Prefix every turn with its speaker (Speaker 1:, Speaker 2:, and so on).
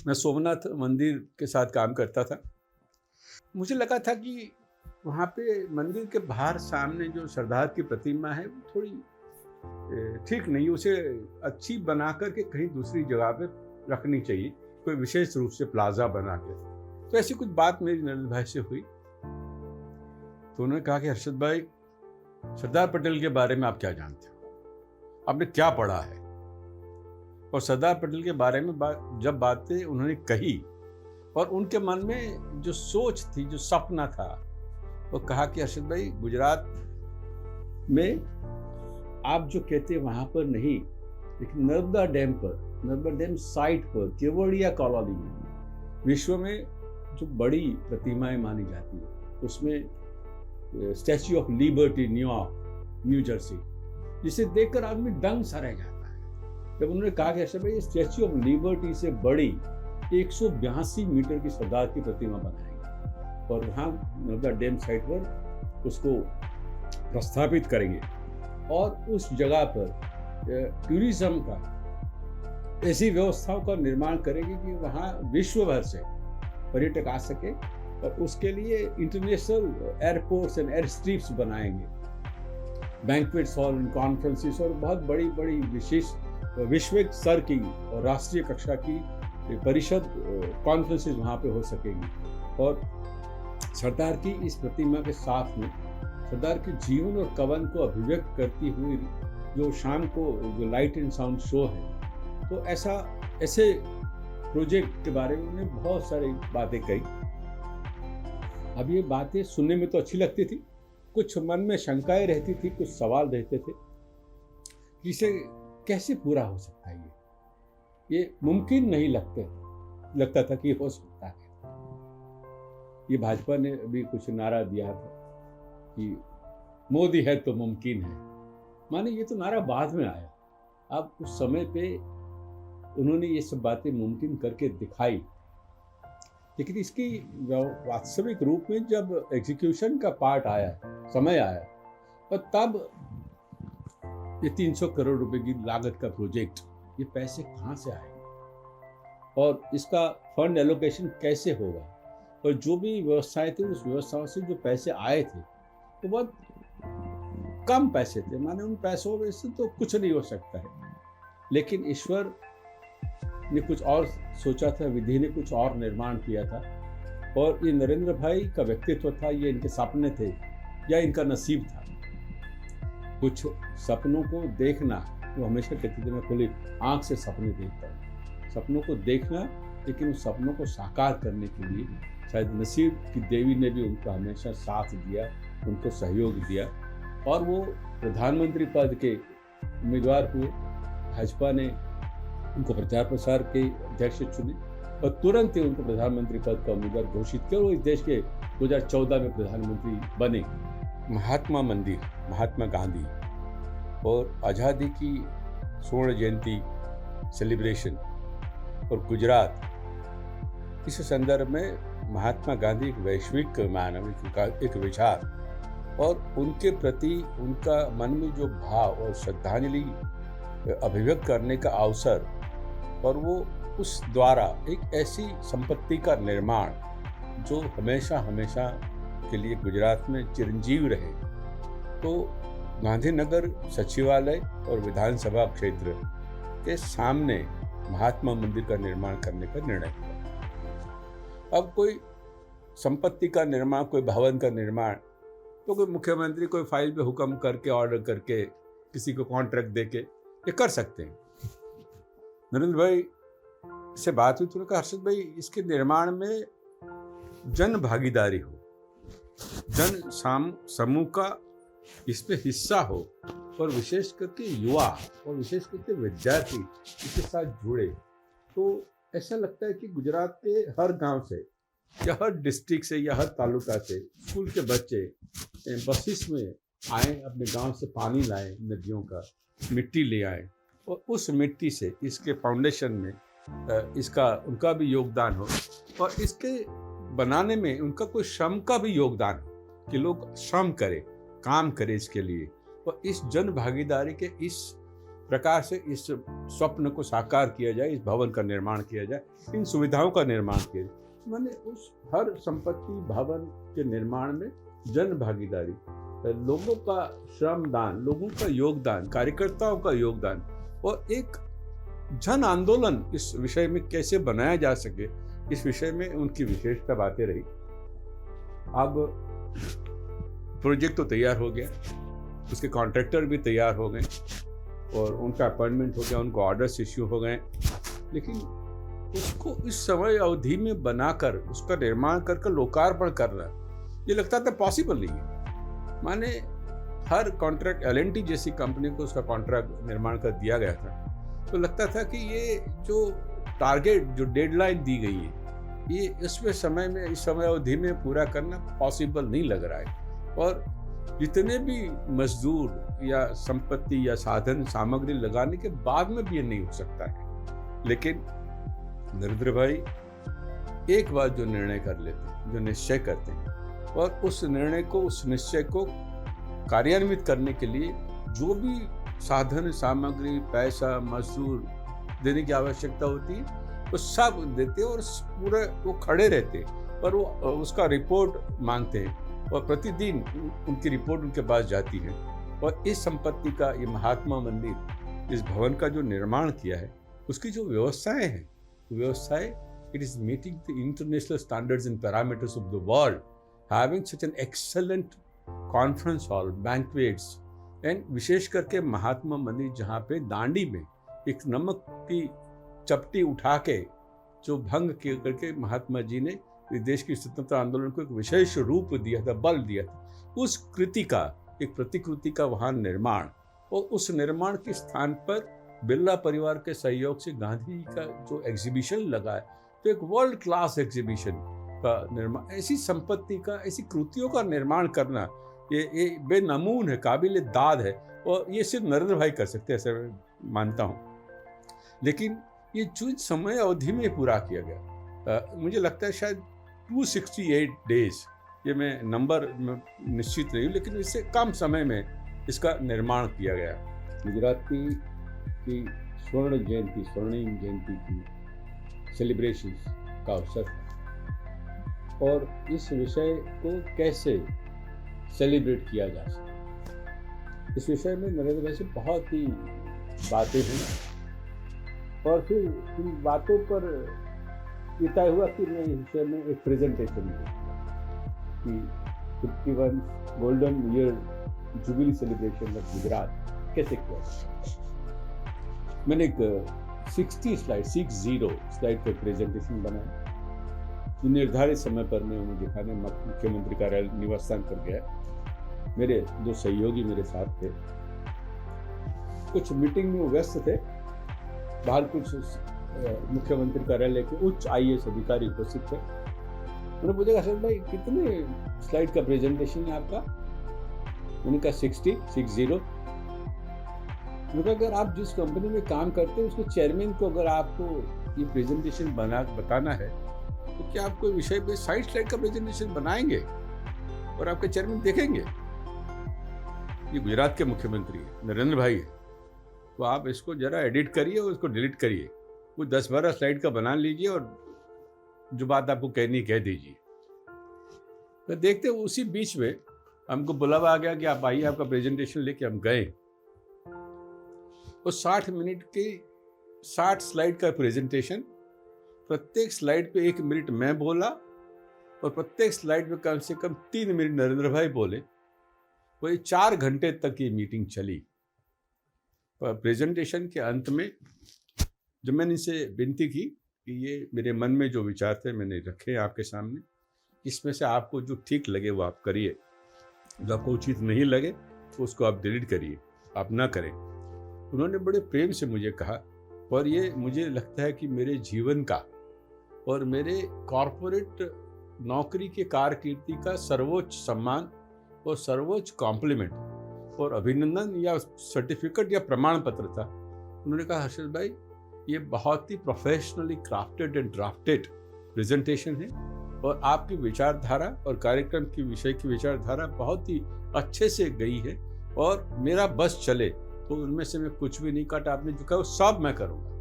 Speaker 1: मैं सोमनाथ मंदिर के साथ काम करता था। मुझे लगा था कि वहाँ पे मंदिर के बाहर सामने जो सरदार की प्रतिमा है वो थोड़ी ठीक नहीं, उसे अच्छी बना कर के कहीं दूसरी जगह पे रखनी चाहिए, कोई विशेष रूप से प्लाजा बना के। तो ऐसी कुछ बात मेरी नरेंद्र भाई से हुई, तो उन्होंने कहा कि हर्षद भाई, सरदार पटेल के बारे में आप क्या जानते हो, आपने क्या पढ़ा है? और सरदार पटेल के बारे में जब बातें उन्होंने कही और उनके मन में जो सोच थी, जो सपना था, वो कहा कि हर्षद भाई, गुजरात में आप जो कहते हैं वहां पर नहीं, लेकिन नर्मदा डैम पर, नर्मदा डैम साइट पर, केवड़िया कॉलोनी में विश्व में जो बड़ी प्रतिमाएं मानी जाती है, उसमें statue of liberty New York, new Jersey, जिसे देखकर आदमी दंग सा रह जाता है। जब उन्होंने कहा कि ऐसा भाई, ये स्टैच्यू ऑफ लिबर्टी से बड़ी 182 मीटर की सरदार की प्रतिमा बनाएंगे और वहाँ नर्मदा डैम साइट पर उसको प्रस्थापित करेंगे और उस जगह पर टूरिज्म का ऐसी व्यवस्थाओं का निर्माण करेंगे कि वहाँ विश्व भर से पर्यटक आ सके, और उसके लिए international airports and air strips बनाएंगे, बैंक्वेट्स हॉल, कॉन्फ्रेंसेस और बहुत बड़ी बड़ी विशेष वैश्विक स्तर की और राष्ट्रीय कक्षा की परिषद कॉन्फ्रेंसेस वहाँ पे हो सकेंगी। और सरदार की इस प्रतिमा के साथ में सरदार के जीवन और कवन को अभिव्यक्त करती हुई जो शाम को जो लाइट एंड साउंड शो है, तो ऐसे प्रोजेक्ट के बारे में उन्होंने बहुत सारी बातें कही। अब ये बातें सुनने में तो अच्छी लगती थी, कुछ मन में शंकाएं रहती थी, कुछ सवाल रहते थे कि इसे कैसे पूरा हो सकता है, ये मुमकिन नहीं लगता था कि हो सकता है। ये भाजपा ने अभी कुछ नारा दिया था कि मोदी है तो मुमकिन है, माने ये तो नारा बाद में आया। अब उस समय पे उन्होंने ये सब बातें मुमकिन करके दिखाई, लेकिन इसकी वास्तविक रूप में जब एग्जीक्यूशन का पार्ट आया, समय आया, और तब ये 300 करोड़ रुपए की लागत का प्रोजेक्ट, ये पैसे कहाँ से आएंगे और इसका फंड एलोकेशन कैसे होगा, और जो भी व्यवस्थाएं थी उस व्यवस्थाओं से जो पैसे आए थे तो बहुत कम पैसे थे, माने उन पैसों में से तो कुछ नहीं हो सकता है। लेकिन ईश्वर ने कुछ और सोचा था, विधि ने कुछ और निर्माण किया था, और ये नरेंद्र भाई का व्यक्तित्व था, ये इनके सपने थे या इनका नसीब था। कुछ सपनों को देखना, वो हमेशा कहते थे मैं खुली आंख से सपने देखता हूँ, सपनों को देखना, लेकिन उस सपनों को साकार करने के लिए शायद नसीब की देवी ने भी उनका हमेशा साथ दिया, उनको सहयोग दिया, और वो प्रधानमंत्री पद के उम्मीदवार हुए। भाजपा ने उनको प्रचार प्रसार के अध्यक्ष चुने और तुरंत ही उनको प्रधानमंत्री पद का उम्मीदवार घोषित किया, और इस देश के 2014 में प्रधानमंत्री बने। महात्मा मंदिर, महात्मा गांधी और आज़ादी की स्वर्ण जयंती सेलिब्रेशन और गुजरात, इस संदर्भ में महात्मा गांधी एक वैश्विक मानव, एक विचार, और उनके प्रति उनका मन में जो भाव और श्रद्धांजलि अभिव्यक्त करने का अवसर, और वो उस द्वारा एक ऐसी संपत्ति का निर्माण जो हमेशा हमेशा के लिए गुजरात में चिरंजीव रहे। तो गांधीनगर सचिवालय और विधानसभा क्षेत्र के सामने महात्मा मंदिर का निर्माण करने का निर्णय हुआ। अब कोई संपत्ति का निर्माण, कोई भवन का निर्माण, तो कोई मुख्यमंत्री कोई फाइल पे हुक्म करके, ऑर्डर करके, किसी को कॉन्ट्रैक्ट देके ये कर सकते हैं। नरेंद्र भाई से बात हुई तो उन्होंने कहा, हर्षद भाई, इसके निर्माण में जन भागीदारी हो, जन समूह का इसमें हिस्सा हो, और विशेष करके युवा और विशेष करके विद्यार्थी इसके साथ जुड़े, तो ऐसा लगता है कि गुजरात के हर गांव से या हर डिस्ट्रिक्ट से या हर तालुका से स्कूल के बच्चे बसेस में आए, अपने गांव से पानी लाएं, नदियों का मिट्टी ले आए, और उस मिट्टी से इसके फाउंडेशन में इसका उनका भी योगदान हो, और इसके बनाने में उनका कोई श्रम का भी योगदान हो, कि लोग श्रम करें, काम करें इसके लिए। और इस जन भागीदारी के इस प्रकार से इस स्वप्न को साकार किया जाए, इस भवन का निर्माण किया जाए, इन सुविधाओं का निर्माण किया जाए। मैंने उस हर संपत्ति भवन के निर्माण में जन भागीदारी, लोगों का श्रमदान, लोगों का योगदान, कार्यकर्ताओं का योगदान और एक जन आंदोलन इस विषय में कैसे बनाया जा सके, इस विषय में उनकी विशेषता बातें रही। अब प्रोजेक्ट तो तैयार हो गया, उसके कॉन्ट्रैक्टर भी तैयार हो गए और उनका अपॉइंटमेंट हो गया, उनको ऑर्डर्स इश्यू हो गए, लेकिन उसको इस समय अवधि में बनाकर उसका निर्माण कर लोकार्पण करना, ये लगता था पॉसिबल नहीं है। माने हर कॉन्ट्रैक्ट L&T जैसी कंपनी को उसका कॉन्ट्रैक्ट निर्माण कर दिया गया था, तो लगता था कि ये जो टारगेट, जो डेडलाइन दी गई है, ये इसमें समय में, इस समय अवधि में पूरा करना पॉसिबल नहीं लग रहा है। और जितने भी मजदूर या संपत्ति या साधन सामग्री लगाने के बाद में भी ये नहीं हो सकता है। लेकिन नरेंद्र भाई एक बात जो निर्णय कर लेते हैं, जो निश्चय करते हैं, और उस निर्णय को, उस निश्चय को कार्यान्वित करने के लिए जो भी साधन सामग्री, पैसा, मजदूर देने की आवश्यकता होती है, वो सब देते और पूरे वो खड़े रहते और वो उसका रिपोर्ट मांगते हैं और प्रतिदिन उनकी रिपोर्ट उनके पास जाती है। और इस संपत्ति का, ये महात्मा मंदिर, इस भवन का जो निर्माण किया है, उसकी जो व्यवस्थाएं हैं, व्यवस्थाएं, it is meeting the international standards and parameters of the world, having such an excellent conference hall, banquets, and विशेष करके महात्मा मंदिर जहाँ पे दांडी में एक नमक की चपटी उठा के जो भंग करके महात्मा जी ने इस देश की स्वतंत्रता आंदोलन को एक विशेष रूप दिया था, बल दिया था, उस कृति का, एक प्रतिकृति का वहाँ निर्माण, और उस निर्माण के स्थान पर बिरला परिवार के सहयोग से गांधी जी का जो एग्जीबिशन लगा है, तो एक वर्ल्ड क्लास एग्जीबिशन का निर्माण, ऐसी संपत्ति का, ऐसी कृतियों का निर्माण करना, ये बेनमून है, काबिल दाद है, और ये सिर्फ नरेंद्र भाई कर सकते हैं, ऐसा मैं मानता हूँ। लेकिन ये जो समय अवधि में पूरा किया गया, मुझे लगता है शायद 268 डेज, ये मैं नंबर में निश्चित नहीं हूँ, लेकिन इससे कम समय में इसका निर्माण किया गया। गुजराती की स्वर्णिम जयंती की सेलिब्रेशंस का अवसर था, और इस विषय को कैसे सेलिब्रेट किया जा सकता, इस विषय में नरेंद्र भाई से बहुत ही बातें हुई, और फिर इन बातों पर ये तय हुआ कि मैं इस विषय में एक प्रेजेंटेशन कि 51 golden year jubilee celebration of Gujarat कैसे किया जाए। मैंने एक 60 स्लाइड का प्रेजेंटेशन बनाया, जो निर्धारित समय पर मैं उन्हें दिखाने मुख्यमंत्री कार्यालय निवास स्थान पर गया। मेरे दो सहयोगी मेरे साथ थे, कुछ मीटिंग में व्यस्त थे, बाहर कुछ मुख्यमंत्री कार्यालय के उच्च IAS अधिकारी उपस्थित थे। उन्होंने पूछा, अशोक भाई कितने स्लाइड का प्रेजेंटेशन है आपका? मैंने कहा 60। मैंने कहा अगर आप जिस कंपनी में काम करते हैं उसके चेयरमैन को अगर आपको ये प्रेजेंटेशन बताना है, तो क्या आप कोई विषय पे 60 स्लाइड का प्रेजेंटेशन बनाएंगे और आपके चेयरमैन देखेंगे? ये गुजरात के मुख्यमंत्री नरेंद्र भाई है, तो आप इसको जरा एडिट करिए और इसको डिलीट करिए, वो 10-12 स्लाइड का बना लीजिए और जो बात आपको कहनी कह दीजिए। तो देखते उसी बीच में हमको बुलावा आ गया कि आप आइए, आपका प्रेजेंटेशन लेके हम गए। वो 60 मिनट के 60 स्लाइड का प्रेजेंटेशन, प्रत्येक स्लाइड पे 1 मिनट मैं बोला और प्रत्येक स्लाइड पे कम से कम 3 मिनट नरेंद्र भाई बोले। वही 4 घंटे तक ये मीटिंग चली। प्रेजेंटेशन के अंत में जब मैंने इनसे विनती की कि ये मेरे मन में जो विचार थे मैंने रखे आपके सामने, इसमें से आपको जो ठीक लगे वो आप करिए, जो आपको उचित नहीं लगे तो उसको आप डिलीट करिए, आप ना करें। उन्होंने बड़े प्रेम से मुझे कहा, और ये मुझे लगता है कि मेरे जीवन का और मेरे कॉरपोरेट नौकरी के कारकिर्दी का सर्वोच्च सम्मान और सर्वोच्च कॉम्प्लीमेंट और अभिनंदन या सर्टिफिकेट या प्रमाण पत्र था। उन्होंने कहा, हर्षद भाई ये बहुत ही professionally crafted and drafted presentation है, और आपकी विचारधारा और कार्यक्रम की विषय की विचारधारा बहुत ही अच्छे से गई है, और मेरा बस चले तो उनमें से मैं कुछ भी नहीं काटा, आपने जो कहा वो सब मैं करूँगा।